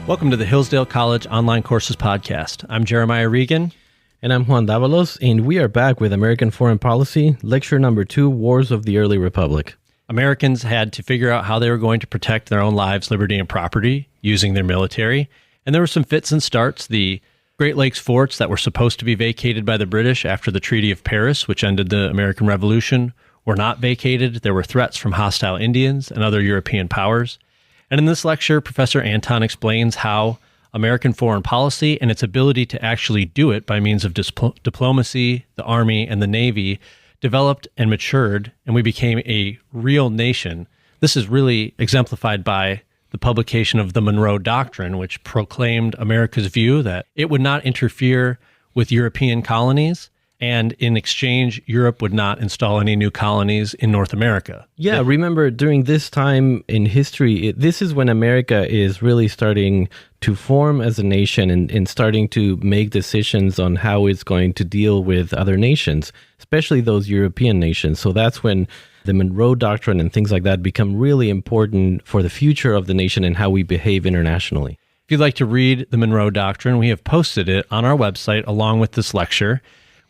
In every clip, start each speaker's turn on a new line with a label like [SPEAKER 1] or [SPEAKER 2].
[SPEAKER 1] Welcome to the Hillsdale College Online Courses Podcast. I'm Jeremiah Regan.
[SPEAKER 2] And I'm Juan, and we are back with American Foreign Policy, Lecture Number 2, Wars of the Early Republic.
[SPEAKER 1] Americans had to figure out how they were going to protect their own lives, liberty, and property using their military. And there were some fits and starts. The Great Lakes forts that were supposed to be vacated by the British after the Treaty of Paris, which ended the American Revolution, were not vacated. There were threats from hostile Indians and other European powers. And in this lecture, Professor Anton explains how American foreign policy and its ability to actually do it by means of diplomacy, the Army, and the Navy developed and matured, and we became a real nation. This is really exemplified by the publication of the Monroe Doctrine, which proclaimed America's view that it would not interfere with European colonies, and in exchange, Europe would not install any new colonies in North America.
[SPEAKER 2] Yeah, remember during this time in history, this is when America is really starting to form as a nation and starting to make decisions on how it's going to deal with other nations, especially those European nations. So that's when the Monroe Doctrine and things like that become really important for the future of the nation and how we behave internationally.
[SPEAKER 1] If you'd like to read the Monroe Doctrine, we have posted it on our website along with this lecture.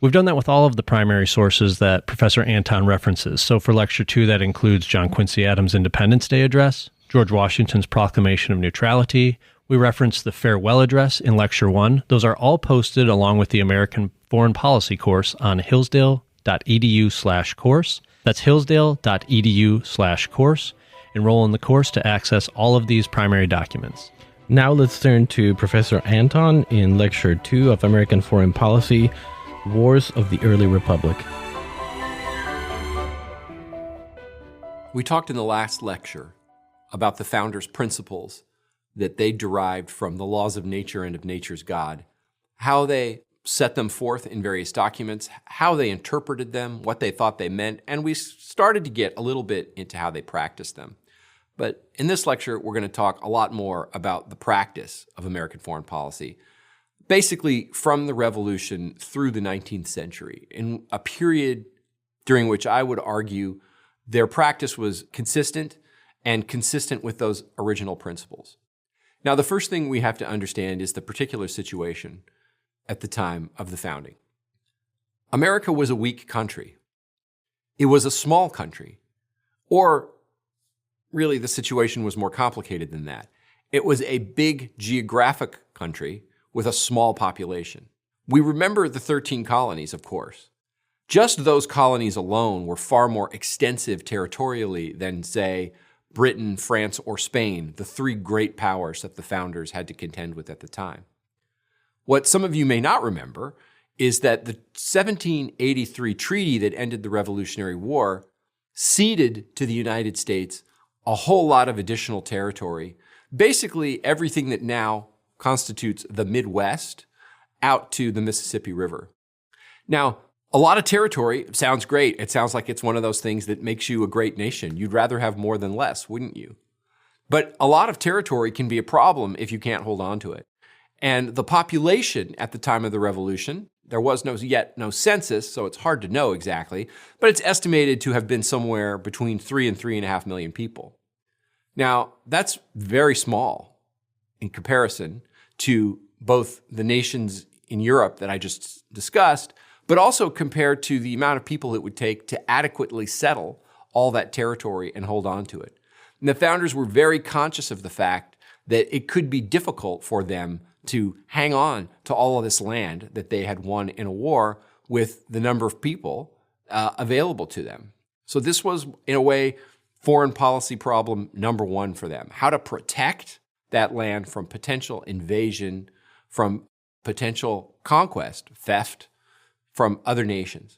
[SPEAKER 1] We've done that with all of the primary sources that Professor Anton references. So for Lecture 2, that includes John Quincy Adams' Independence Day Address, George Washington's Proclamation of Neutrality. We reference the Farewell Address in Lecture 1. Those are all posted along with the American Foreign Policy course on hillsdale.edu/course. That's hillsdale.edu/course. Enroll in the course to access all of these primary documents.
[SPEAKER 2] Now let's turn to Professor Anton in Lecture 2 of American Foreign Policy, Wars of the Early Republic.
[SPEAKER 3] We talked in the last lecture about the founders' principles that they derived from the laws of nature and of nature's God, how they set them forth in various documents, how they interpreted them, what they thought they meant, and we started to get a little bit into how they practiced them. But in this lecture, we're going to talk a lot more about the practice of American foreign policy, basically from the Revolution through the 19th century, in a period during which I would argue their practice was consistent and consistent with those original principles. Now, the first thing we have to understand is the particular situation at the time of the founding. America was a weak country. It was a small country. Or really, the situation was more complicated than that. It was a big geographic country with a small population. We remember the 13 colonies, of course. Just those colonies alone were far more extensive territorially than, say, Britain, France, or Spain, the three great powers that the founders had to contend with at the time. What some of you may not remember is that the 1783 treaty that ended the Revolutionary War ceded to the United States a whole lot of additional territory, basically everything that now constitutes the Midwest out to the Mississippi River. Now, a lot of territory sounds great. It sounds like it's one of those things that makes you a great nation. You'd rather have more than less, wouldn't you? But a lot of territory can be a problem if you can't hold on to it. And the population at the time of the Revolution, there was yet no census, so it's hard to know exactly, but it's estimated to have been somewhere between 3 and 3.5 million people. Now, that's very small in comparison to both the nations in Europe that I just discussed, but also compared to the amount of people it would take to adequately settle all that territory and hold on to it. And the founders were very conscious of the fact that it could be difficult for them to hang on to all of this land that they had won in a war with the number of people available to them. So this was, in a way, foreign policy problem number one for them: how to protect that land from potential invasion, from potential conquest, theft from other nations.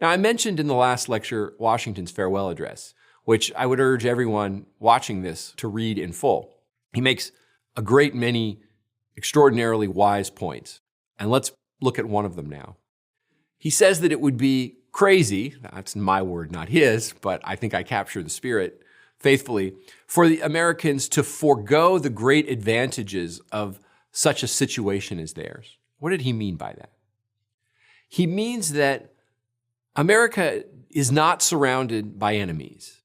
[SPEAKER 3] Now, I mentioned in the last lecture Washington's farewell address, which I would urge everyone watching this to read in full. He makes a great many extraordinarily wise points, and let's look at one of them now. He says that it would be crazy, that's my word, not his, but I think I capture the spirit faithfully, for the Americans to forego the great advantages of such a situation as theirs. What did he mean by that? He means that America is not surrounded by enemies.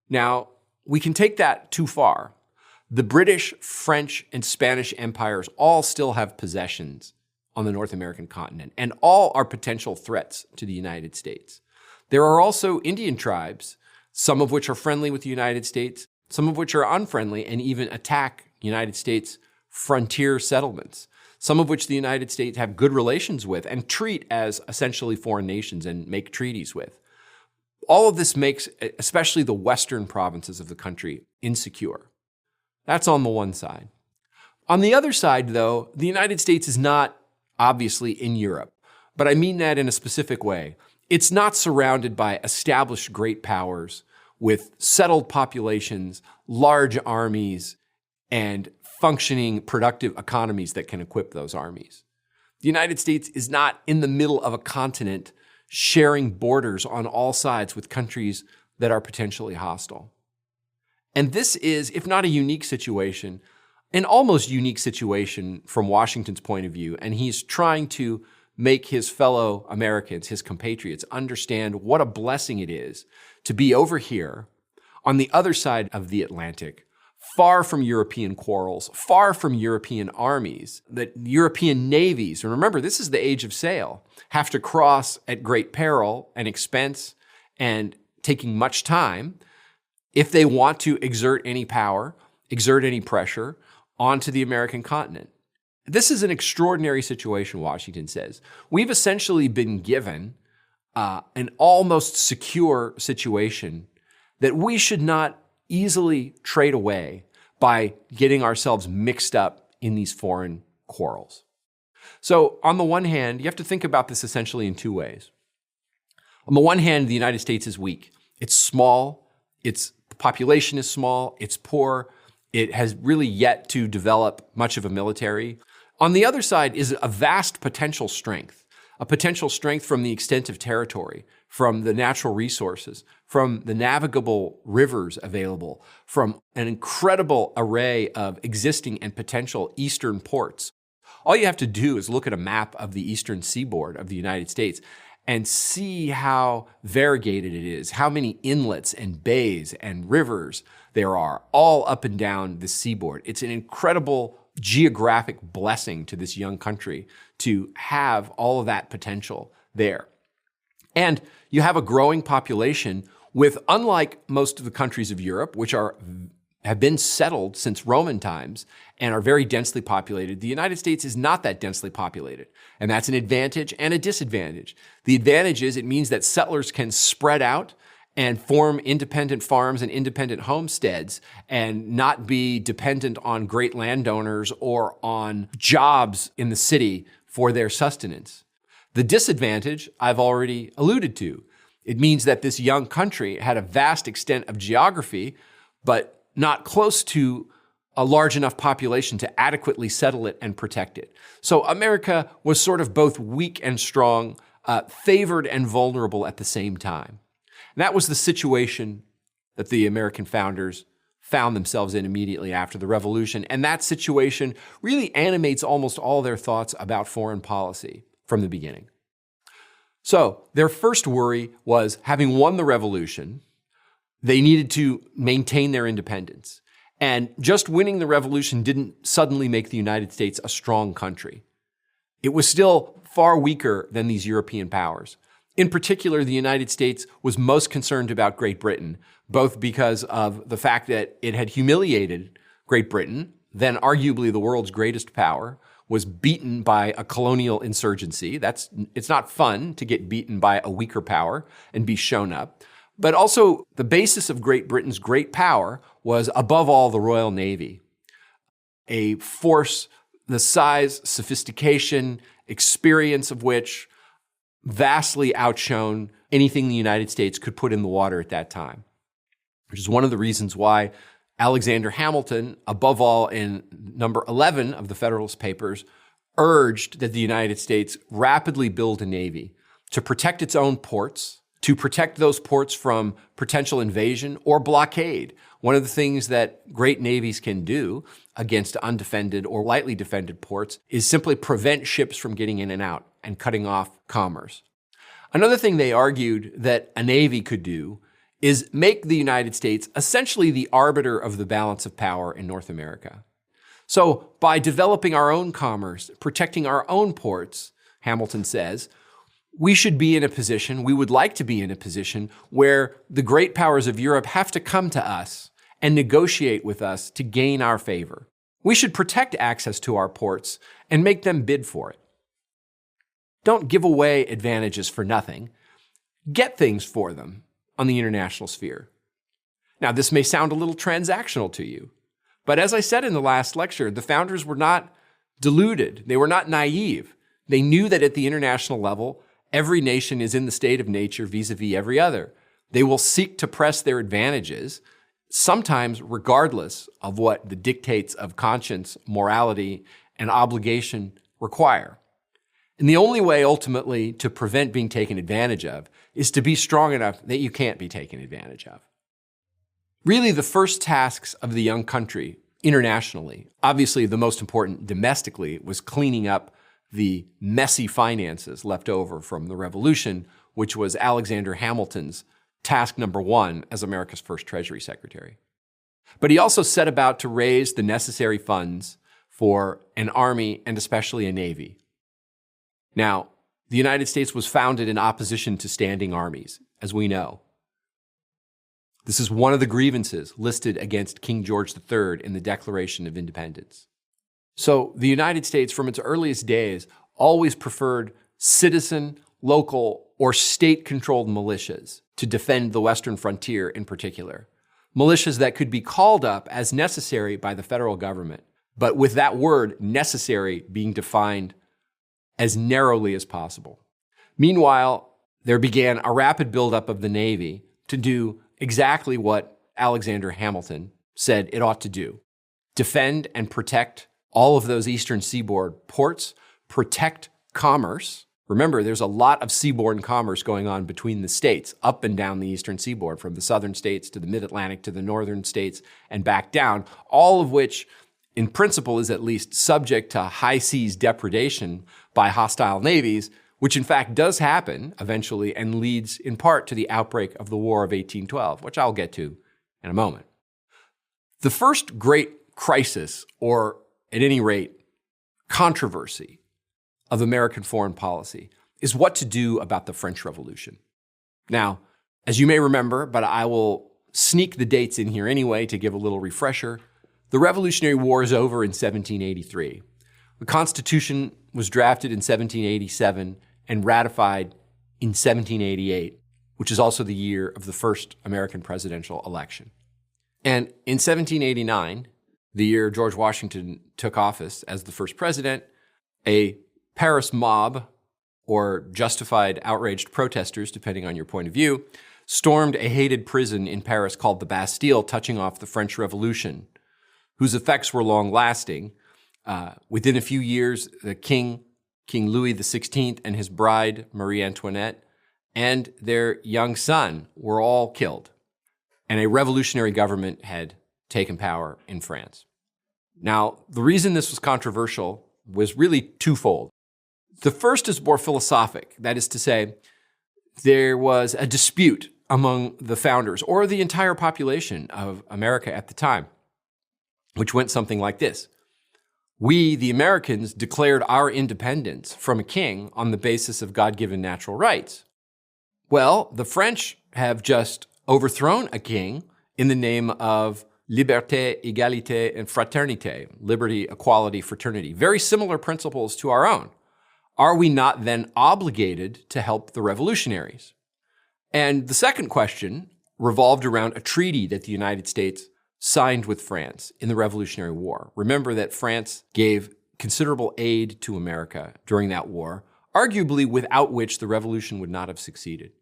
[SPEAKER 3] Now, we can take that too far. The British, French, and Spanish empires all still have possessions on the North American continent, and all are potential threats to the United States. There are also Indian tribes, some of which are friendly with the United States, some of which are unfriendly and even attack United States frontier settlements, some of which the United States have good relations with and treat as essentially foreign nations and make treaties with. All of this makes, especially the western provinces of the country, insecure. That's on the one side. On the other side, though, the United States is not obviously in Europe, but I mean that in a specific way. It's not surrounded by established great powers with settled populations, large armies, and functioning productive economies that can equip those armies. The United States is not in the middle of a continent sharing borders on all sides with countries that are potentially hostile. And this is, if not a unique situation, an almost unique situation from Washington's point of view, and he's trying to make his fellow Americans, his compatriots, understand what a blessing it is to be over here on the other side of the Atlantic, far from European quarrels, far from European armies, that European navies, and remember, this is the age of sail, have to cross at great peril and expense and taking much time if they want to exert any power, exert any pressure onto the American continent. This is an extraordinary situation, Washington says. We've essentially been given an almost secure situation that we should not easily trade away by getting ourselves mixed up in these foreign quarrels. So on the one hand, you have to think about this essentially in two ways. On the one hand, the United States is weak. It's small, its population is small, it's poor, it has really yet to develop much of a military. On the other side is a vast potential strength, a potential strength from the extent of territory, from the natural resources, from the navigable rivers available, from an incredible array of existing and potential eastern ports. All you have to do is look at a map of the eastern seaboard of the United States and see how variegated it is, how many inlets and bays and rivers there are all up and down the seaboard. It's an incredible geographic blessing to this young country to have all of that potential there. And you have a growing population with, unlike most of the countries of Europe, which have been settled since Roman times and are very densely populated, the United States is not that densely populated. And that's an advantage and a disadvantage. The advantage is it means that settlers can spread out and form independent farms and independent homesteads and not be dependent on great landowners or on jobs in the city for their sustenance. The disadvantage I've already alluded to. It means that this young country had a vast extent of geography, but not close to a large enough population to adequately settle it and protect it. So America was sort of both weak and strong, favored and vulnerable at the same time. And that was the situation that the American founders found themselves in immediately after the Revolution. And that situation really animates almost all their thoughts about foreign policy from the beginning. So their first worry was, having won the Revolution, they needed to maintain their independence. And just winning the Revolution didn't suddenly make the United States a strong country. It was still far weaker than these European powers. In particular, the United States was most concerned about Great Britain, both because of the fact that it had humiliated Great Britain, then arguably the world's greatest power, was beaten by a colonial insurgency. It's not fun to get beaten by a weaker power and be shown up. But also, the basis of Great Britain's great power was, above all, the Royal Navy, a force the size, sophistication, experience of which vastly outshone anything the United States could put in the water at that time, which is one of the reasons why Alexander Hamilton, above all in number 11 of the Federalist Papers, urged that the United States rapidly build a navy to protect its own ports, to protect those ports from potential invasion or blockade. One of the things that great navies can do against undefended or lightly defended ports is simply prevent ships from getting in and out and cutting off commerce. Another thing they argued that a navy could do is make the United States essentially the arbiter of the balance of power in North America. So by developing our own commerce, protecting our own ports, Hamilton says, we should be in a position, we would like to be in a position where the great powers of Europe have to come to us and negotiate with us to gain our favor. We should protect access to our ports and make them bid for it. Don't give away advantages for nothing. Get things for them on the international sphere. Now, this may sound a little transactional to you, but as I said in the last lecture, the founders were not deluded. They were not naive. They knew that at the international level, every nation is in the state of nature vis-a-vis every other. They will seek to press their advantages, sometimes regardless of what the dictates of conscience, morality, and obligation require. And the only way ultimately to prevent being taken advantage of is to be strong enough that you can't be taken advantage of. Really, the first tasks of the young country internationally, obviously the most important domestically, was cleaning up the messy finances left over from the Revolution, which was Alexander Hamilton's task number one as America's first Treasury Secretary. But he also set about to raise the necessary funds for an army and especially a navy. Now, the United States was founded in opposition to standing armies, as we know. This is one of the grievances listed against King George III in the Declaration of Independence. So the United States, from its earliest days, always preferred citizen, local, or state-controlled militias to defend the western frontier in particular. Militias that could be called up as necessary by the federal government, but with that word necessary being defined as narrowly as possible. Meanwhile, there began a rapid buildup of the Navy to do exactly what Alexander Hamilton said it ought to do: defend and protect all of those eastern seaboard ports, protect commerce. Remember, there's a lot of seaborne commerce going on between the states, up and down the eastern seaboard, from the southern states to the mid-Atlantic to the northern states and back down, all of which in principle is at least subject to high seas depredation by hostile navies, which in fact does happen eventually and leads in part to the outbreak of the War of 1812, which I'll get to in a moment. The first great crisis, or at any rate, controversy of American foreign policy, is what to do about the French Revolution. Now, as you may remember, but I will sneak the dates in here anyway to give a little refresher, the Revolutionary War is over in 1783. The Constitution was drafted in 1787 and ratified in 1788, which is also the year of the first American presidential election. And in 1789, the year George Washington took office as the first president, a Paris mob, or justified outraged protesters, depending on your point of view, stormed a hated prison in Paris called the Bastille, touching off the French Revolution, whose effects were long-lasting. Within a few years, the King Louis XVI, and his bride, Marie Antoinette, and their young son were all killed, and a revolutionary government had taken power in France. Now, the reason this was controversial was really twofold. The first is more philosophic. That is to say, there was a dispute among the founders, or the entire population of America at the time, which went something like this. We, the Americans, declared our independence from a king on the basis of God-given natural rights. Well, the French have just overthrown a king in the name of liberté, égalité, and fraternité, liberty, equality, fraternity. Very similar principles to our own. Are we not then obligated to help the revolutionaries? And the second question revolved around a treaty that the United States signed with France in the Revolutionary War. Remember that France gave considerable aid to America during that war, arguably without which the revolution would not have succeeded.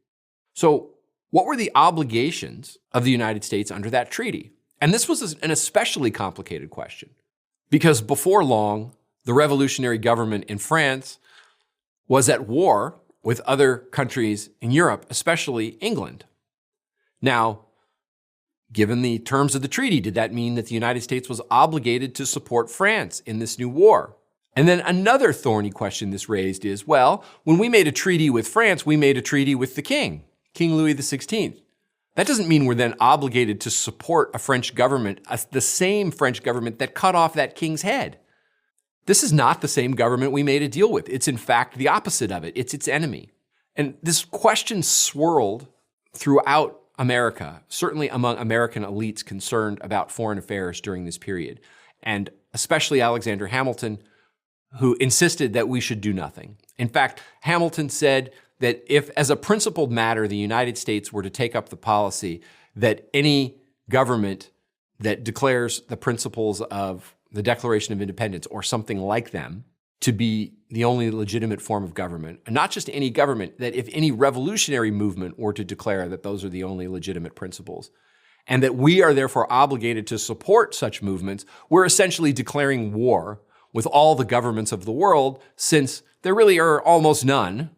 [SPEAKER 3] So what were the obligations of the United States under that treaty? And this was an especially complicated question, because before long, the revolutionary government in France was at war with other countries in Europe, especially England. Now, given the terms of the treaty, did that mean that the United States was obligated to support France in this new war? And then another thorny question this raised is, well, when we made a treaty with France, we made a treaty with the king, King Louis XVI. That doesn't mean we're then obligated to support a French government, the same French government that cut off that king's head. This is not the same government we made a deal with. It's in fact the opposite of it. It's its enemy. And this question swirled throughout America, certainly among American elites concerned about foreign affairs during this period, and especially Alexander Hamilton, who insisted that we should do nothing. In fact, Hamilton said that if, as a principled matter, the United States were to take up the policy that any government that declares the principles of the Declaration of Independence or something like them to be the only legitimate form of government, and not just any government, that if any revolutionary movement were to declare that those are the only legitimate principles, and that we are therefore obligated to support such movements, we're essentially declaring war with all the governments of the world, since there really are almost none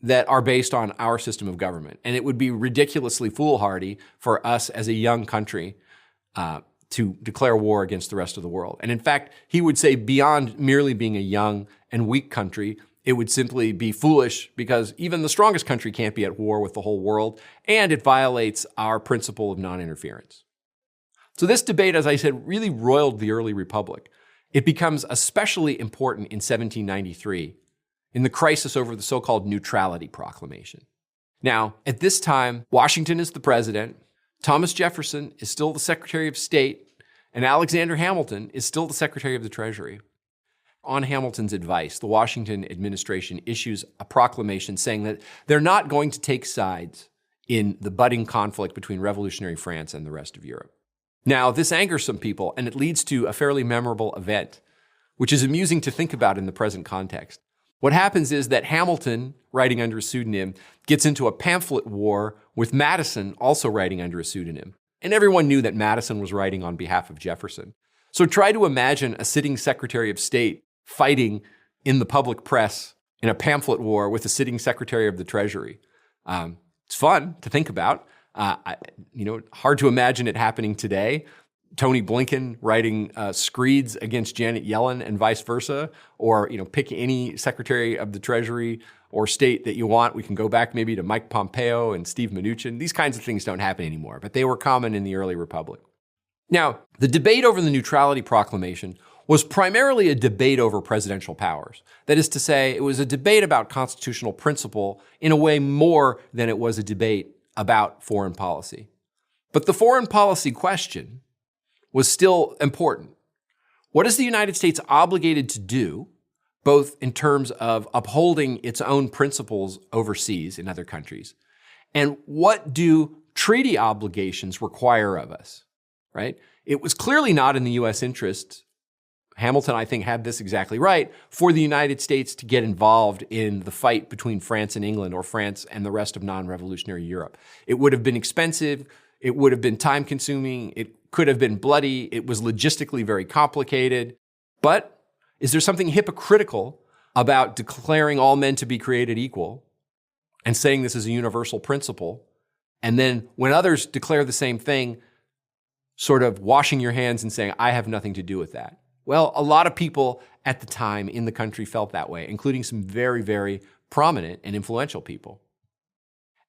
[SPEAKER 3] that are based on our system of government. And it would be ridiculously foolhardy for us as a young country to declare war against the rest of the world. And in fact, he would say beyond merely being a young and weak country, it would simply be foolish because even the strongest country can't be at war with the whole world, and it violates our principle of non-interference. So this debate, as I said, really roiled the early republic. It becomes especially important in 1793, in the crisis over the so-called Neutrality Proclamation. Now, at this time, Washington is the president, Thomas Jefferson is still the Secretary of State, and Alexander Hamilton is still the Secretary of the Treasury. On Hamilton's advice, the Washington administration issues a proclamation saying that they're not going to take sides in the budding conflict between revolutionary France and the rest of Europe. Now, this angers some people, and it leads to a fairly memorable event, which is amusing to think about in the present context. What happens is that Hamilton, writing under a pseudonym, gets into a pamphlet war with Madison, also writing under a pseudonym. And everyone knew that Madison was writing on behalf of Jefferson. So try to imagine a sitting Secretary of State fighting in the public press in a pamphlet war with a sitting Secretary of the Treasury. It's fun to think about. Hard to imagine it happening today. Tony Blinken writing screeds against Janet Yellen and vice versa, or pick any Secretary of the Treasury or State that you want. We can go back maybe to Mike Pompeo and Steve Mnuchin. These kinds of things don't happen anymore, but they were common in the early republic. Now, the debate over the Neutrality Proclamation was primarily a debate over presidential powers. That is to say, it was a debate about constitutional principle in a way more than it was a debate about foreign policy. But the foreign policy question was still important. What is the United States obligated to do, both in terms of upholding its own principles overseas in other countries, and what do treaty obligations require of us, right? It was clearly not in the U.S. interest, Hamilton, I think, had this exactly right, for the United States to get involved in the fight between France and England, or France and the rest of non-revolutionary Europe. It would have been expensive, it would have been time-consuming, it could have been bloody, it was logistically very complicated. But is there something hypocritical about declaring all men to be created equal and saying this is a universal principle, and then when others declare the same thing, sort of washing your hands and saying, I have nothing to do with that? Well, a lot of people at the time in the country felt that way, including some very, very prominent and influential people.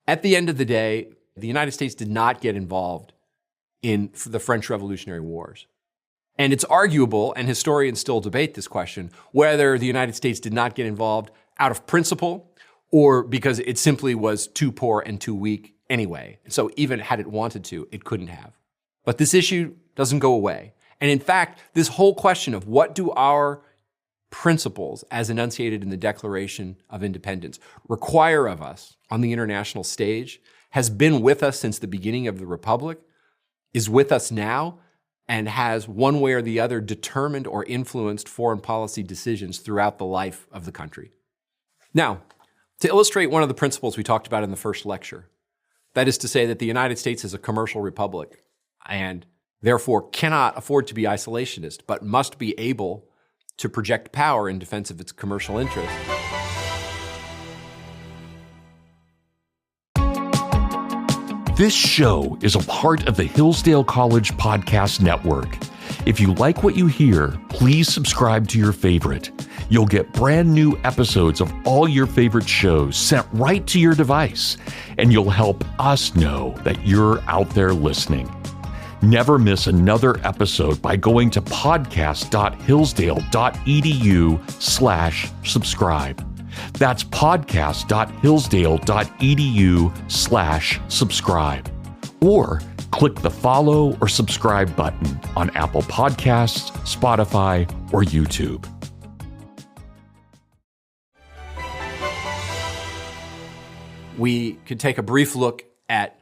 [SPEAKER 3] At the end of the day, the United States did not get involved in the French Revolutionary Wars. And it's arguable, and historians still debate this question, whether the United States did not get involved out of principle or because it simply was too poor and too weak anyway. So even had it wanted to, it couldn't have. But this issue doesn't go away. And in fact, this whole question of what do our principles, as enunciated in the Declaration of Independence, require of us on the international stage has been with us since the beginning of the Republic, is with us now, and has one way or the other determined or influenced foreign policy decisions throughout the life of the country. Now, to illustrate one of the principles we talked about in the first lecture, that is to say that the United States is a commercial republic and therefore cannot afford to be isolationist, but must be able to project power in defense of its commercial interests.
[SPEAKER 4] This show is a part of the Hillsdale College Podcast Network. If you like what you hear, please subscribe to your favorite. You'll get brand new episodes of all your favorite shows sent right to your device, and you'll help us know that you're out there listening. Never miss another episode by going to podcast.hillsdale.edu/subscribe. That's podcast.hillsdale.edu/subscribe. Or click the follow or subscribe button on Apple Podcasts, Spotify, or YouTube.
[SPEAKER 3] We could take a brief look at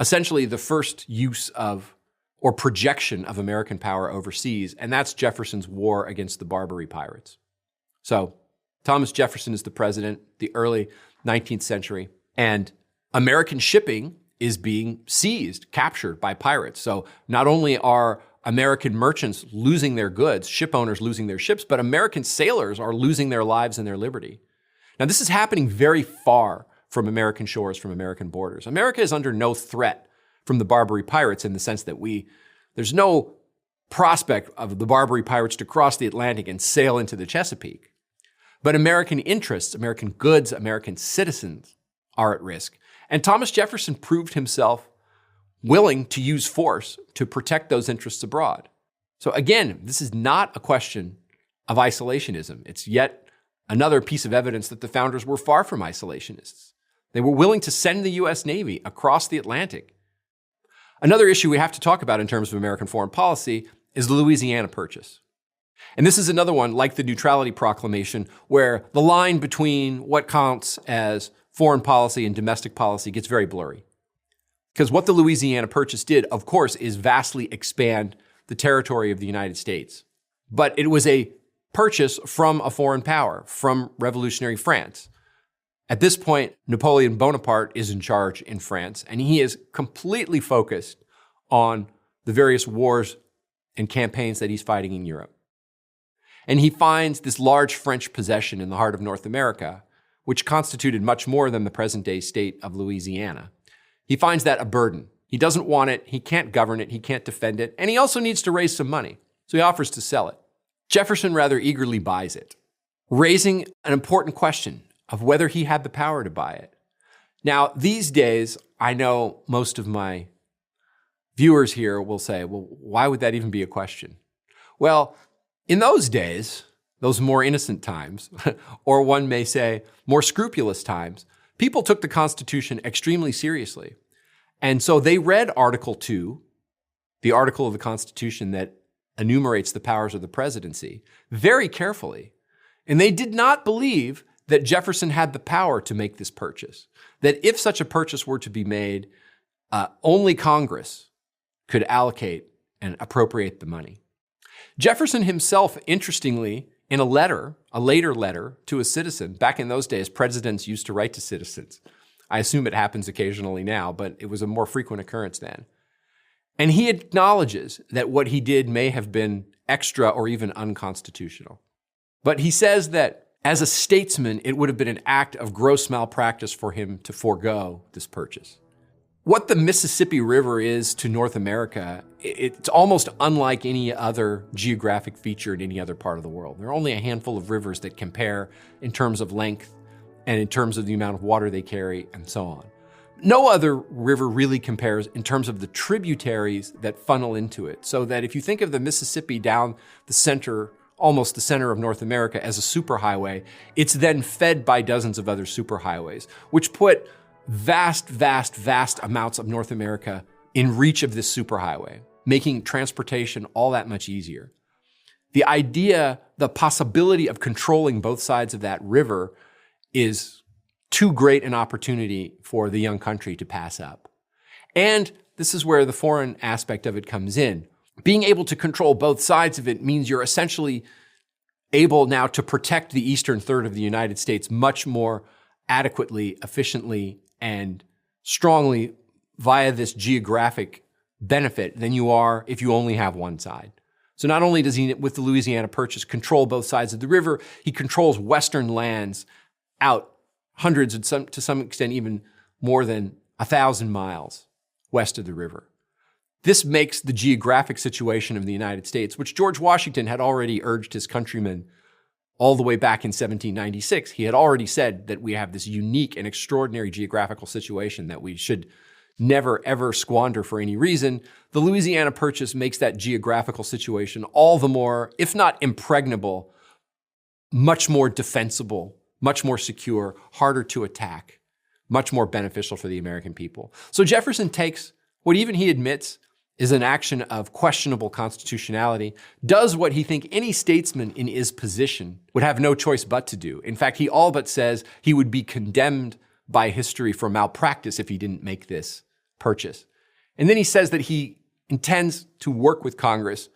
[SPEAKER 3] essentially the first use of or projection of American power overseas, and that's Jefferson's war against the Barbary pirates. So Thomas Jefferson is the president, the early 19th century, and American shipping is being seized, captured by pirates. So not only are American merchants losing their goods, ship owners losing their ships, but American sailors are losing their lives and their liberty. Now, this is happening very far from American shores, from American borders. America is under no threat from the Barbary pirates in the sense that there's no prospect of the Barbary pirates to cross the Atlantic and sail into the Chesapeake. But American interests, American goods, American citizens are at risk. And Thomas Jefferson proved himself willing to use force to protect those interests abroad. So again, this is not a question of isolationism. It's yet another piece of evidence that the founders were far from isolationists. They were willing to send the U.S. Navy across the Atlantic. Another issue we have to talk about in terms of American foreign policy is the Louisiana Purchase. And this is another one, like the Neutrality Proclamation, where the line between what counts as foreign policy and domestic policy gets very blurry. Because what the Louisiana Purchase did, of course, is vastly expand the territory of the United States. But it was a purchase from a foreign power, from revolutionary France. At this point, Napoleon Bonaparte is in charge in France, and he is completely focused on the various wars and campaigns that he's fighting in Europe. And he finds this large French possession in the heart of North America, which constituted much more than the present-day state of Louisiana. He finds that a burden. He doesn't want it, he can't govern it, he can't defend it, and he also needs to raise some money, so he offers to sell it. Jefferson rather eagerly buys it, raising an important question of whether he had the power to buy it. Now, these days, I know most of my viewers here will say, well, why would that even be a question? Well, in those days, those more innocent times, or one may say more scrupulous times, people took the Constitution extremely seriously. And so they read Article 2, the article of the Constitution that enumerates the powers of the presidency, very carefully. And they did not believe that Jefferson had the power to make this purchase, that if such a purchase were to be made, only Congress could allocate and appropriate the money. Jefferson himself, interestingly, in a later letter to a citizen, back in those days, presidents used to write to citizens. I assume it happens occasionally now, but it was a more frequent occurrence then. And he acknowledges that what he did may have been extra or even unconstitutional. But he says that as a statesman, it would have been an act of gross malpractice for him to forego this purchase. What the Mississippi River is to North America, it's almost unlike any other geographic feature in any other part of the world. There are only a handful of rivers that compare in terms of length and in terms of the amount of water they carry and so on. No other river really compares in terms of the tributaries that funnel into it. So that if you think of the Mississippi down the center, almost the center of North America as a superhighway, it's then fed by dozens of other superhighways, which put vast amounts of North America in reach of this superhighway, making transportation all that much easier. The idea, the possibility of controlling both sides of that river is too great an opportunity for the young country to pass up. And this is where the foreign aspect of it comes in. Being able to control both sides of it means you're essentially able now to protect the eastern third of the United States much more adequately, efficiently, and strongly via this geographic benefit than you are if you only have one side. So not only does he, with the Louisiana Purchase, control both sides of the river, he controls western lands out hundreds and to some extent even more than 1,000 miles west of the river. This makes the geographic situation of the United States, which George Washington had already urged his countrymen all the way back in 1796, he had already said that we have this unique and extraordinary geographical situation that we should never, ever squander for any reason. The Louisiana Purchase makes that geographical situation all the more, if not impregnable, much more defensible, much more secure, harder to attack, much more beneficial for the American people. So Jefferson takes what even he admits is an action of questionable constitutionality, does what he thinks any statesman in his position would have no choice but to do. In fact, he all but says he would be condemned by history for malpractice if he didn't make this purchase. And then he says that he intends to work with Congress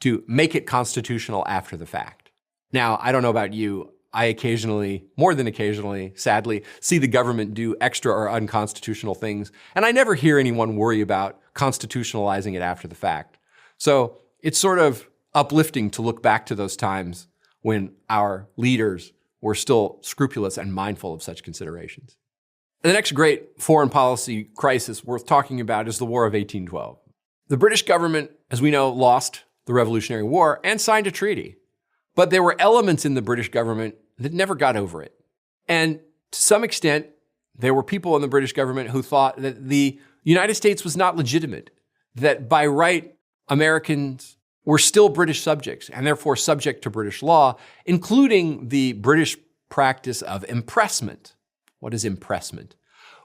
[SPEAKER 3] to make it constitutional after the fact. Now, I don't know about you, I occasionally, more than occasionally, sadly, see the government do extra or unconstitutional things, and I never hear anyone worry about constitutionalizing it after the fact. So it's sort of uplifting to look back to those times when our leaders were still scrupulous and mindful of such considerations. The next great foreign policy crisis worth talking about is the War of 1812. The British government, as we know, lost the Revolutionary War and signed a treaty. But there were elements in the British government that never got over it. And to some extent, there were people in the British government who thought that the United States was not legitimate, that by right, Americans were still British subjects and therefore subject to British law, including the British practice of impressment. What is impressment?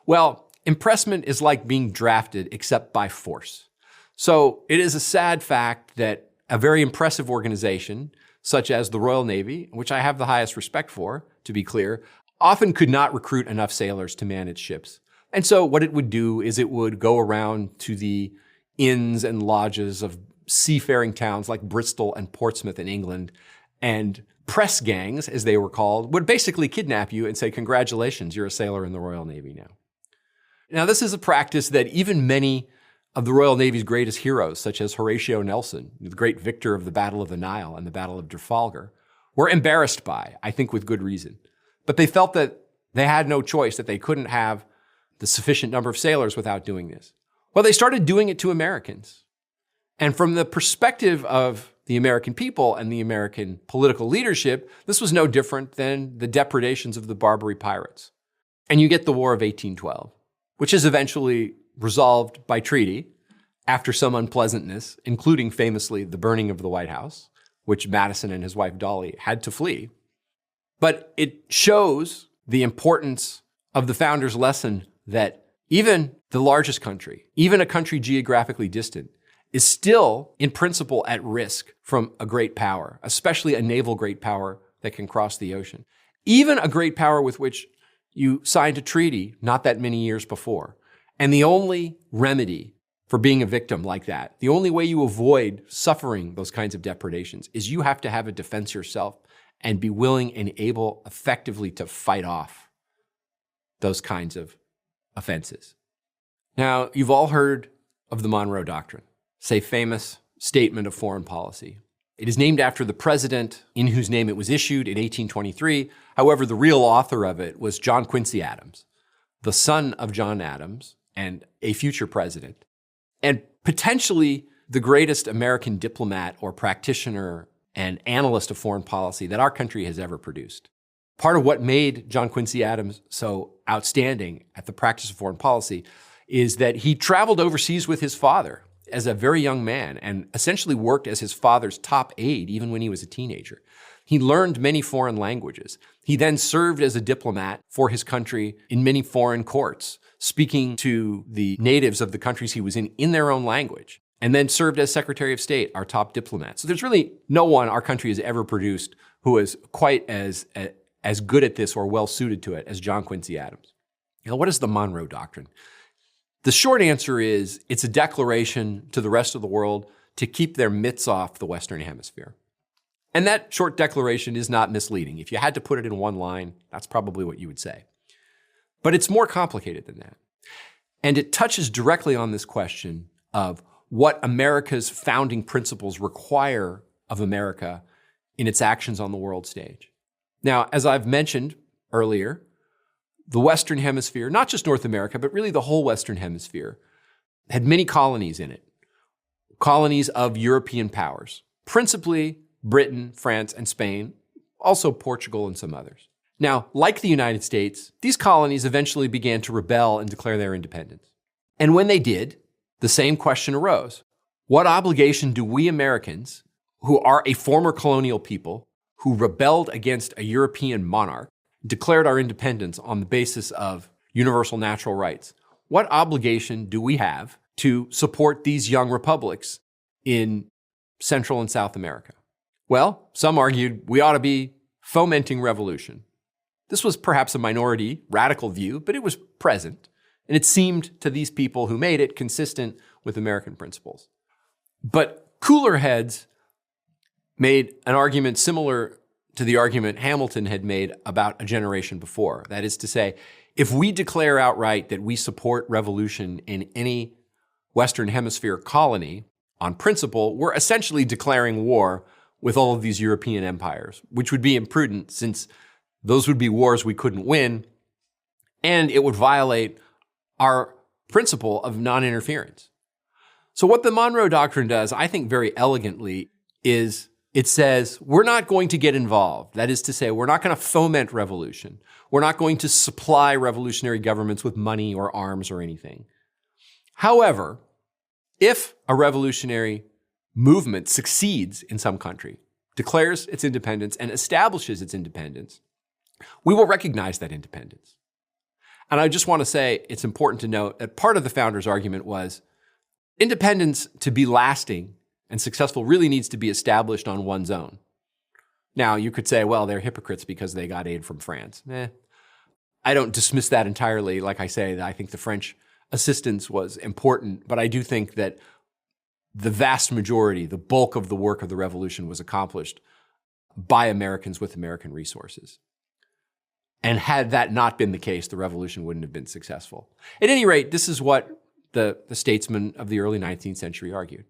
[SPEAKER 3] Well, impressment is like being drafted except by force. So it is a sad fact that a very impressive organization, such as the Royal Navy, which I have the highest respect for, to be clear, often could not recruit enough sailors to man its ships. And so what it would do is it would go around to the inns and lodges of seafaring towns like Bristol and Portsmouth in England, and press gangs, as they were called, would basically kidnap you and say, congratulations, you're a sailor in the Royal Navy now. Now, this is a practice that even many of the Royal Navy's greatest heroes, such as Horatio Nelson, the great victor of the Battle of the Nile and the Battle of Trafalgar, were embarrassed by, I think with good reason. But they felt that they had no choice, that they couldn't have the sufficient number of sailors without doing this. Well, they started doing it to Americans. And from the perspective of the American people and the American political leadership, this was no different than the depredations of the Barbary pirates. And you get the War of 1812, which is eventually resolved by treaty after some unpleasantness, including famously the burning of the White House, which Madison and his wife Dolly had to flee. But it shows the importance of the founders' lesson that even the largest country, even a country geographically distant, is still, in principle, at risk from a great power, especially a naval great power that can cross the ocean. Even a great power with which you signed a treaty not that many years before. And the only remedy for being a victim like that, the only way you avoid suffering those kinds of depredations is you have to have a defense yourself and be willing and able effectively to fight off those kinds of offenses. Now, you've all heard of the Monroe Doctrine, a famous statement of foreign policy. It is named after the president in whose name it was issued in 1823. However, the real author of it was John Quincy Adams, the son of John Adams and a future president, and potentially the greatest American diplomat or practitioner and analyst of foreign policy that our country has ever produced. Part of what made John Quincy Adams so outstanding at the practice of foreign policy is that he traveled overseas with his father as a very young man and essentially worked as his father's top aide even when he was a teenager. He learned many foreign languages. He then served as a diplomat for his country in many foreign courts, speaking to the natives of the countries he was in their own language, and then served as Secretary of State, our top diplomat. So there's really no one our country has ever produced who is quite as good at this or well suited to it as John Quincy Adams. Now, what is the Monroe Doctrine? The short answer is it's a declaration to the rest of the world to keep their mitts off the Western Hemisphere. And that short declaration is not misleading. If you had to put it in one line, that's probably what you would say. But it's more complicated than that. And it touches directly on this question of what America's founding principles require of America in its actions on the world stage. Now, as I've mentioned earlier, the Western Hemisphere, not just North America, but really the whole Western Hemisphere, had many colonies in it. Colonies of European powers, principally Britain, France, and Spain, also Portugal and some others. Now, like the United States, these colonies eventually began to rebel and declare their independence. And when they did, the same question arose. What obligation do we Americans, who are a former colonial people, who rebelled against a European monarch, declared our independence on the basis of universal natural rights, what obligation do we have to support these young republics in Central and South America? Well, some argued we ought to be fomenting revolution. This was perhaps a minority, radical view, but it was present, and it seemed to these people who made it consistent with American principles. But cooler heads made an argument similar to the argument Hamilton had made about a generation before. That is to say, if we declare outright that we support revolution in any Western Hemisphere colony, on principle, we're essentially declaring war with all of these European empires, which would be imprudent since those would be wars we couldn't win, and it would violate our principle of non-interference. So what the Monroe Doctrine does, I think very elegantly, is it says we're not going to get involved. That is to say, we're not going to foment revolution. We're not going to supply revolutionary governments with money or arms or anything. However, if a revolutionary movement succeeds in some country, declares its independence and establishes its independence, we will recognize that independence. And I just want to say it's important to note that part of the founders' argument was independence, to be lasting and successful, really needs to be established on one's own. Now, you could say, well, they're hypocrites because they got aid from France. I don't dismiss that entirely. Like I say, I think the French assistance was important, but I do think that the vast majority, the bulk of the work of the revolution was accomplished by Americans with American resources. And had that not been the case, the revolution wouldn't have been successful. At any rate, this is what the statesmen of the early 19th century argued.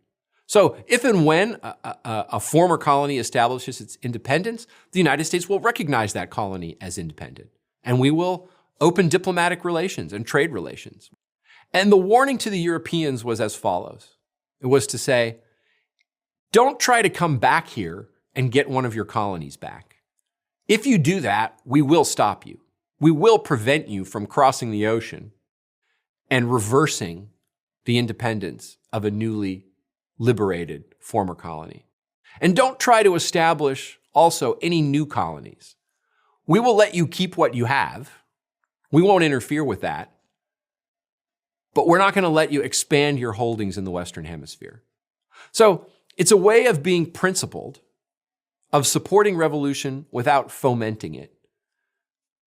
[SPEAKER 3] So if and when a former colony establishes its independence, the United States will recognize that colony as independent. And we will open diplomatic relations and trade relations. And the warning to the Europeans was as follows. It was to say, don't try to come back here and get one of your colonies back. If you do that, we will stop you. We will prevent you from crossing the ocean and reversing the independence of a newly liberated former colony. And don't try to establish also any new colonies. We will let you keep what you have. We won't interfere with that. But we're not going to let you expand your holdings in the Western Hemisphere. So it's a way of being principled, of supporting revolution without fomenting it,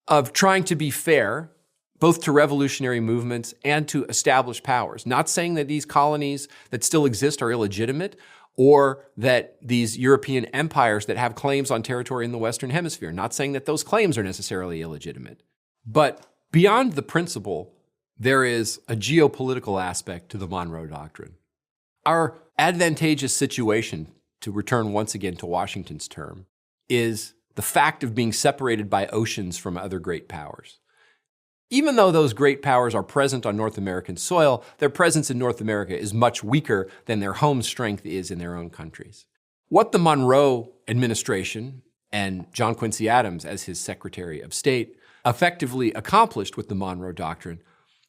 [SPEAKER 3] of trying to be fair, both to revolutionary movements and to established powers. Not saying that these colonies that still exist are illegitimate, or that these European empires that have claims on territory in the Western Hemisphere, not saying that those claims are necessarily illegitimate. But beyond the principle, there is a geopolitical aspect to the Monroe Doctrine. Our advantageous situation, to return once again to Washington's term, is the fact of being separated by oceans from other great powers. Even though those great powers are present on North American soil, their presence in North America is much weaker than their home strength is in their own countries. What the Monroe administration and John Quincy Adams as his Secretary of State effectively accomplished with the Monroe Doctrine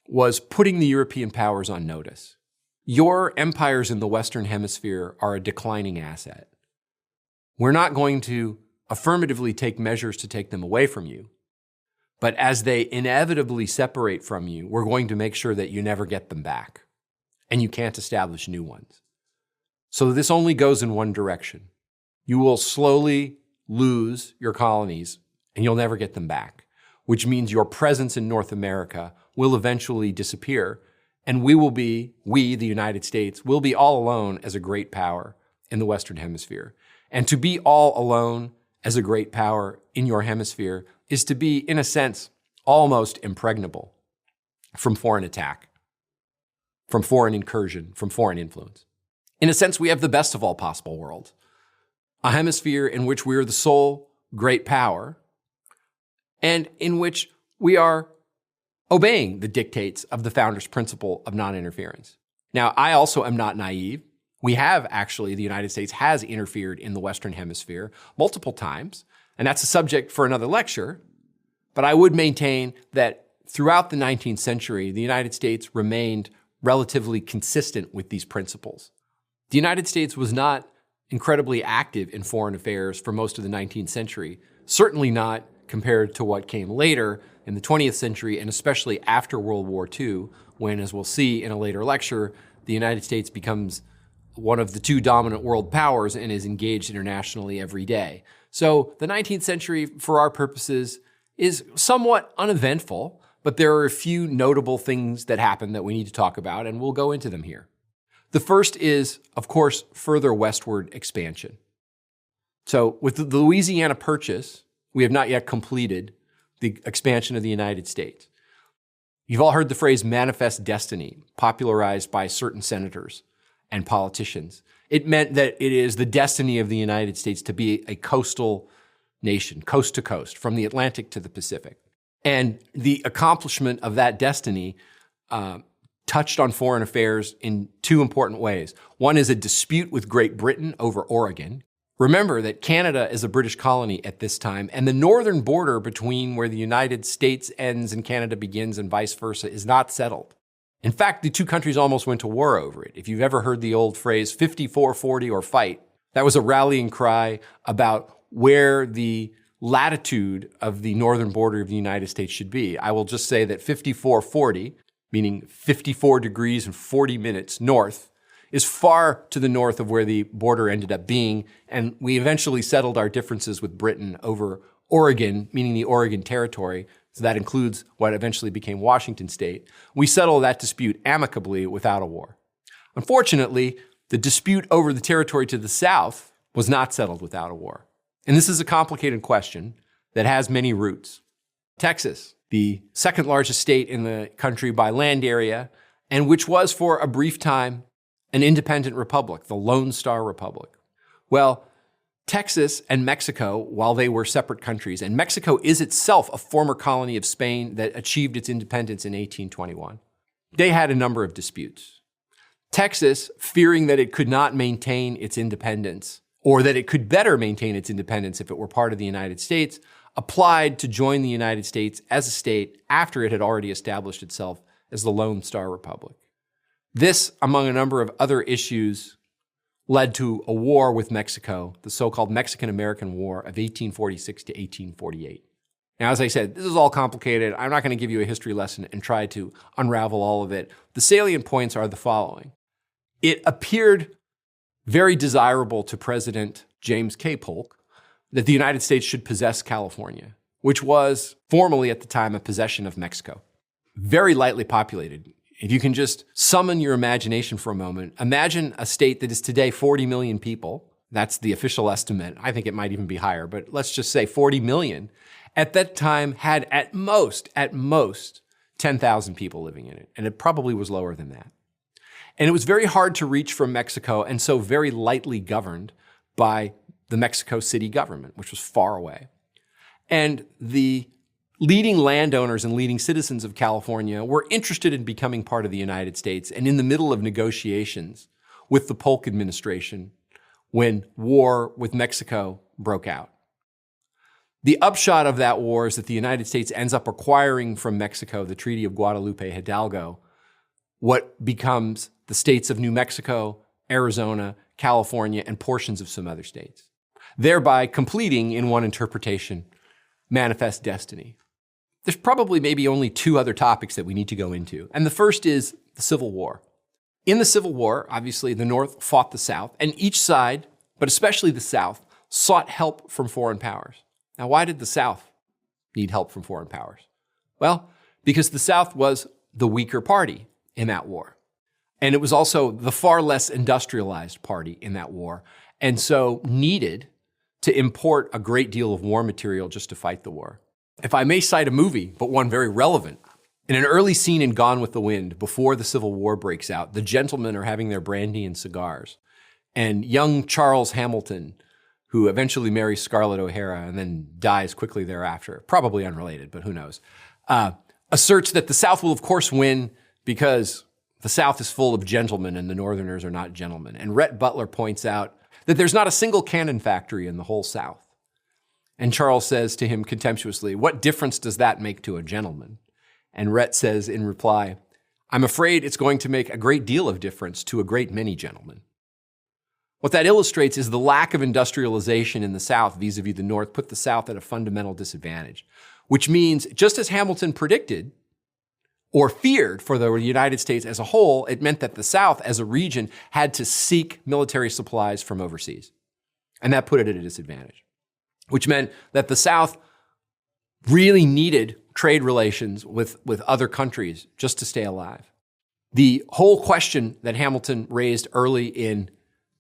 [SPEAKER 3] was putting the European powers on notice. Your empires in the Western Hemisphere are a declining asset. We're not going to affirmatively take measures to take them away from you. But as they inevitably separate from you, we're going to make sure that you never get them back. And you can't establish new ones. So this only goes in one direction. You will slowly lose your colonies and you'll never get them back, which means your presence in North America will eventually disappear. And we, the United States, will be all alone as a great power in the Western Hemisphere. And to be all alone as a great power in your hemisphere is to be, in a sense, almost impregnable from foreign attack, from foreign incursion, from foreign influence. In a sense, we have the best of all possible worlds. A hemisphere in which we are the sole great power and in which we are obeying the dictates of the founder's principle of non-interference. Now, I also am not naive. We have actually, the United States has interfered in the Western Hemisphere multiple times. And that's a subject for another lecture. But I would maintain that throughout the 19th century, the United States remained relatively consistent with these principles. The United States was not incredibly active in foreign affairs for most of the 19th century, certainly not compared to what came later in the 20th century, and especially after World War II, when, as we'll see in a later lecture, the United States becomes one of the two dominant world powers and is engaged internationally every day. So the 19th century, for our purposes, is somewhat uneventful, but there are a few notable things that happen that we need to talk about, and we'll go into them here. The first is, of course, further westward expansion. So with the Louisiana Purchase, we have not yet completed the expansion of the United States. You've all heard the phrase manifest destiny, popularized by certain senators and politicians. It meant that it is the destiny of the United States to be a coastal nation, coast to coast, from the Atlantic to the Pacific. And the accomplishment of that destiny touched on foreign affairs in two important ways. One is a dispute with Great Britain over Oregon. Remember that Canada is a British colony at this time, and the northern border between where the United States ends and Canada begins and vice versa is not settled. In fact, the two countries almost went to war over it. If you've ever heard the old phrase 54-40 or fight, that was a rallying cry about where the latitude of the northern border of the United States should be. I will just say that 54-40, meaning 54 degrees and 40 minutes north, is far to the north of where the border ended up being, and we eventually settled our differences with Britain over Oregon, meaning the Oregon Territory, so that includes what eventually became Washington State. We settled that dispute amicably without a war. Unfortunately, the dispute over the territory to the south was not settled without a war. And this is a complicated question that has many roots. Texas, the second largest state in the country by land area, and which was for a brief time an independent republic, the Lone Star Republic. Well, Texas and Mexico, while they were separate countries, and Mexico is itself a former colony of Spain that achieved its independence in 1821, they had a number of disputes. Texas, fearing that it could not maintain its independence, or that it could better maintain its independence if it were part of the United States, applied to join the United States as a state after it had already established itself as the Lone Star Republic. This, among a number of other issues, led to a war with Mexico, the so-called Mexican-American War of 1846 to 1848. Now, as I said, this is all complicated. I'm not going to give you a history lesson and try to unravel all of it. The salient points are the following. It appeared very desirable to President James K. Polk that the United States should possess California, which was formally at the time a possession of Mexico. Very lightly populated. If you can just summon your imagination for a moment, imagine a state that is today 40 million people. That's the official estimate. I think it might even be higher, but let's just say 40 million. At that time had at most, 10,000 people living in it. And it probably was lower than that. And it was very hard to reach from Mexico, and so very lightly governed by the Mexico City government, which was far away. And the leading landowners and leading citizens of California were interested in becoming part of the United States, and in the middle of negotiations with the Polk administration when war with Mexico broke out. The upshot of that war is that the United States ends up acquiring from Mexico the Treaty of Guadalupe Hidalgo, what becomes the states of New Mexico, Arizona, California, and portions of some other states, thereby completing, in one interpretation, manifest destiny. There's probably maybe only two other topics that we need to go into, and the first is the Civil War. In the Civil War, obviously, the North fought the South, and each side, but especially the South, sought help from foreign powers. Now, why did the South need help from foreign powers? Well, because the South was the weaker party in that war. And it was also the far less industrialized party in that war, and so needed to import a great deal of war material just to fight the war. If I may cite a movie, but one very relevant, in an early scene in Gone with the Wind, before the Civil War breaks out, the gentlemen are having their brandy and cigars, and young Charles Hamilton, who eventually marries Scarlett O'Hara and then dies quickly thereafter, probably unrelated, but who knows, asserts that the South will of course win because the South is full of gentlemen and the Northerners are not gentlemen. And Rhett Butler points out that there's not a single cannon factory in the whole South. And Charles says to him contemptuously, "What difference does that make to a gentleman?" And Rhett says in reply, "I'm afraid it's going to make a great deal of difference to a great many gentlemen." What that illustrates is the lack of industrialization in the South vis-a-vis the North put the South at a fundamental disadvantage, which means, just as Hamilton predicted or feared for the United States as a whole, it meant that the South as a region had to seek military supplies from overseas. And that put it at a disadvantage, which meant that the South really needed trade relations with other countries just to stay alive. The whole question that Hamilton raised early in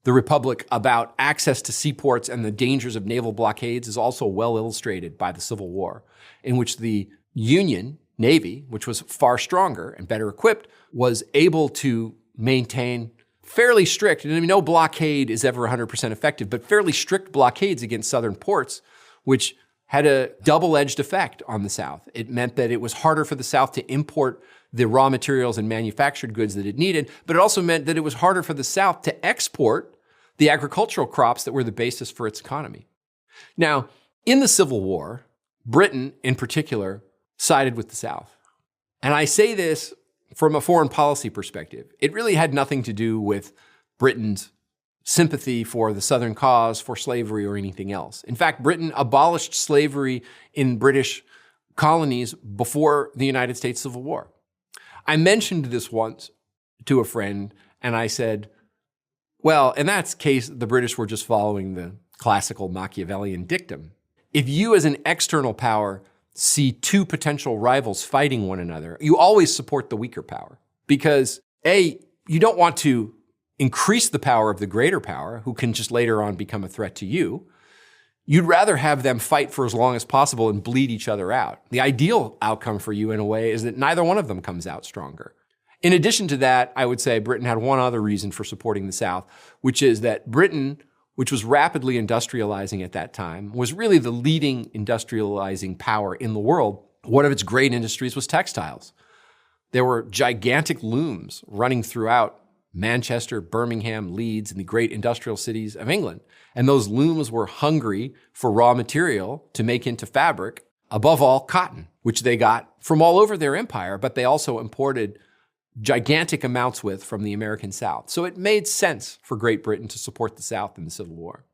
[SPEAKER 3] the Republic about access to seaports and the dangers of naval blockades is also well illustrated by the Civil War, in which the Union Navy, which was far stronger and better equipped, was able to maintain fairly strict, and I mean, no blockade is ever 100% effective, but fairly strict blockades against southern ports, which had a double-edged effect on the South. It meant that it was harder for the South to import the raw materials and manufactured goods that it needed, but it also meant that it was harder for the South to export the agricultural crops that were the basis for its economy. Now, in the Civil War, Britain in particular sided with the South. And I say this from a foreign policy perspective. It really had nothing to do with Britain's sympathy for the Southern cause, for slavery, or anything else. In fact, Britain abolished slavery in British colonies before the United States Civil War. I mentioned this once to a friend, and I said, well, in that case, the British were just following the classical Machiavellian dictum. If you as an external power see two potential rivals fighting one another, you always support the weaker power because A, you don't want to increase the power of the greater power who can just later on become a threat to you. You'd rather have them fight for as long as possible and bleed each other out. The ideal outcome for you in a way is that neither one of them comes out stronger. In addition to that, I would say Britain had one other reason for supporting the South, which is that Britain, which was rapidly industrializing at that time, was really the leading industrializing power in the world. One of its great industries was textiles. There were gigantic looms running throughout Manchester, Birmingham, Leeds, and the great industrial cities of England. And those looms were hungry for raw material to make into fabric, above all cotton, which they got from all over their empire, but they also imported gigantic amounts from the American South. So it made sense for Great Britain to support the South in the Civil War.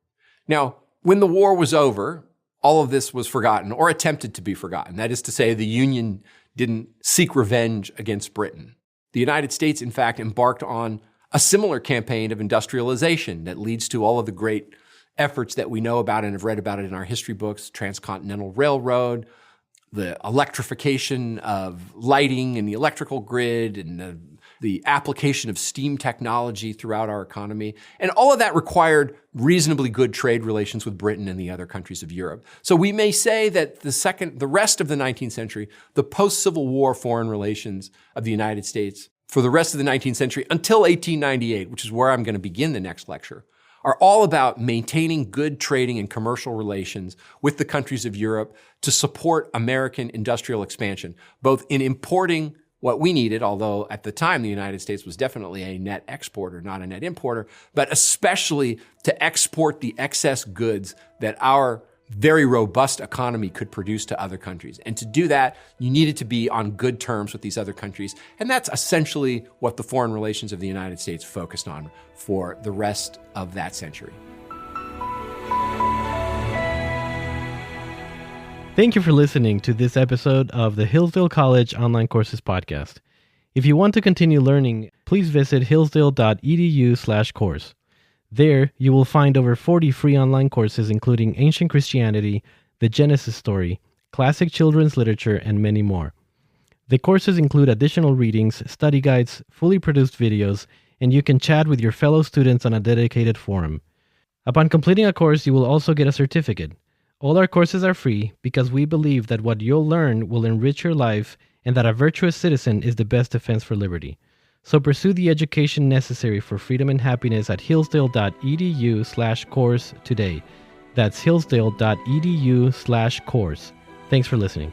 [SPEAKER 3] Now, when the war was over, all of this was forgotten or attempted to be forgotten. That is to say, the Union didn't seek revenge against Britain. The United States, in fact, embarked on a similar campaign of industrialization that leads to all of the great efforts that we know about and have read about it in our history books, Transcontinental Railroad, the electrification of lighting and the electrical grid, and the application of steam technology throughout our economy. And all of that required reasonably good trade relations with Britain and the other countries of Europe. So we may say that the rest of the 19th century, the post-Civil War foreign relations of the United States for the rest of the 19th century until 1898, which is where I'm going to begin the next lecture, are all about maintaining good trading and commercial relations with the countries of Europe to support American industrial expansion, both in importing what we needed, although at the time the United States was definitely a net exporter, not a net importer, but especially to export the excess goods that our very robust economy could produce to other countries. And to do that, you needed to be on good terms with these other countries. And that's essentially what the foreign relations of the United States focused on for the rest of that century.
[SPEAKER 2] Thank you for listening to this episode of the Hillsdale College Online Courses Podcast. If you want to continue learning, please visit hillsdale.edu/course. There, you will find over 40 free online courses including Ancient Christianity, the Genesis story, classic children's literature, and many more. The courses include additional readings, study guides, fully produced videos, and you can chat with your fellow students on a dedicated forum. Upon completing a course, you will also get a certificate. All our courses are free because we believe that what you'll learn will enrich your life and that a virtuous citizen is the best defense for liberty. So pursue the education necessary for freedom and happiness at hillsdale.edu/course today. That's hillsdale.edu/course. Thanks for listening.